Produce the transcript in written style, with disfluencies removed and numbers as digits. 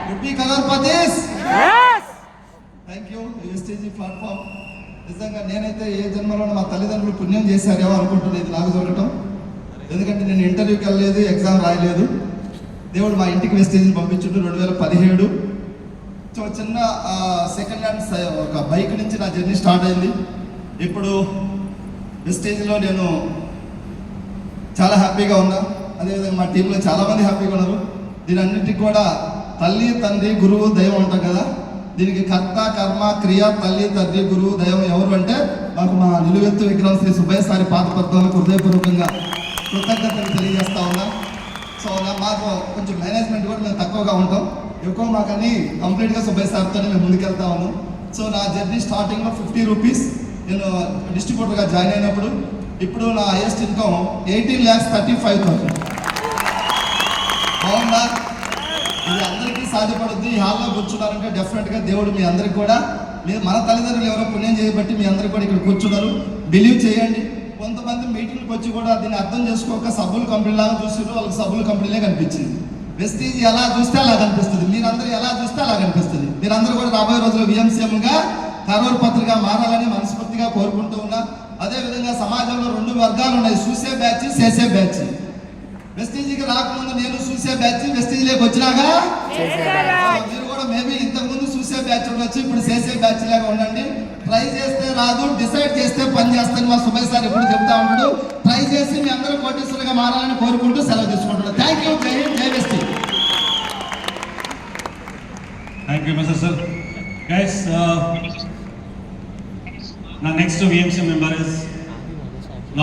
Would be Kalarpatis? Yes. Thank you. STG platform. నిజంగా నేనైతే ఏ జన్మలో మా తల్లిదండ్రులు పుణ్యం చేశారేమో అనుకుంటున్నాను ఇది నాకు దొరకటం. ఎందుకంటే నేను ఇంటర్వ్యూకి వెళ్ళలేదు, ఎగ్జామ్ రాయలేదు. దేవుడు మా ఇంటికి వెస్టేజ్ని పంపించుండు 2017. సో చిన్న సెకండ్ హ్యాండ్ ఒక బైక్ నుంచి నా జర్నీ స్టార్ట్ అయింది. ఇప్పుడు వెస్టేజ్లో నేను చాలా హ్యాపీగా ఉన్నా. అదేవిధంగా మా టీంలో చాలామంది హ్యాపీగా ఉన్నారు. దీని అన్నిటికీ కూడా తల్లి, తండ్రి, గురువు, దైవం ఉంటాం కదా. దీనికి కర్త, కర్మ, క్రియ, తల్లి, తండ్రి, గురువు, దైవం ఎవరు అంటే మాకు మా నిలువెత్తు విగ్రహం శ్రీ సుబ్బయ్య సారి పాత పద్మాలకు హృదయపూర్వకంగా కృతజ్ఞతలు తెలియజేస్తా ఉన్నా. సో మాకు కొంచెం మేనేజ్మెంట్ కూడా మేము తక్కువగా ఉంటాం, ఎక్కువ మాకని కంప్లీట్గా సుబ్బయ్య సార్తోనే మేము ముందుకెళ్తా ఉన్నాం. సో నా జర్నీ స్టార్టింగ్లో 50 రూపీస్ నేను డిస్ట్రిబ్యూటర్గా జాయిన్ అయినప్పుడు. ఇప్పుడు నా హైయెస్ట్ ఇన్కమ్ 18,35,000. బాగుందా? ఇది అందరికీ సాధ్యపడుద్ది. ఈ హాల్లో కూర్చున్నారంటే డెఫినెట్గా దేవుడు మీ అందరికి కూడా, మీరు మన తల్లిదండ్రులు ఎవరో పుణ్యం చేయబట్టి మీ అందరికి కూడా ఇక్కడ కూర్చున్నారు. బిలీవ్ చేయండి. కొంతమంది మీటింగ్కి వచ్చి కూడా దీన్ని అర్థం చేసుకోక సబ్బుల కంపెనీ లాగా చూస్తున్నారు, వాళ్ళకి సబ్బుల కంపెనీలే కనిపించింది. వెస్టీజ్ ఎలా చూస్తే అలా కనిపిస్తుంది, మీరందరూ ఎలా చూస్తే అలా కనిపిస్తుంది. మీరందరూ కూడా రాబోయే రోజుల్లో విఎంసీఎంగా కరూర్ పత్రిక మారాలని మనస్ఫూర్తిగా కోరుకుంటూ ఉన్నా. అదేవిధంగా సమాజంలో 2 వర్గాలు ఉన్నాయి, చూసే బ్యాచ్, చేసే బ్యాచ్. వెస్టీజీకి రాకముందు నేను చూసే బ్యాచ్, వెస్టీజీలోకి వచ్చినాగా మీరు కూడా మేబీ ఇంతకుముందు చూసే బ్యాచ్ ఉండొచ్చు, ఇప్పుడు చేసే బ్యాచ్ లాగా ఉండండి. ట్రై చేస్తే రాదు, డిసైడ్ చేస్తే పని చేస్తాను మా సుబ్బయ్య సార్ ఎప్పుడు చెప్తా ఉంటాడు. ట్రై చేసి మీ అందరూ కోటీశ్వరులుగా మారాలని కోరుకుంటూ సెలవు తీసుకుంటున్నాను. Thank you. జై హింద్, జై వెస్టీ. Thank you, Mr. Sir. Guys, the next VMC member is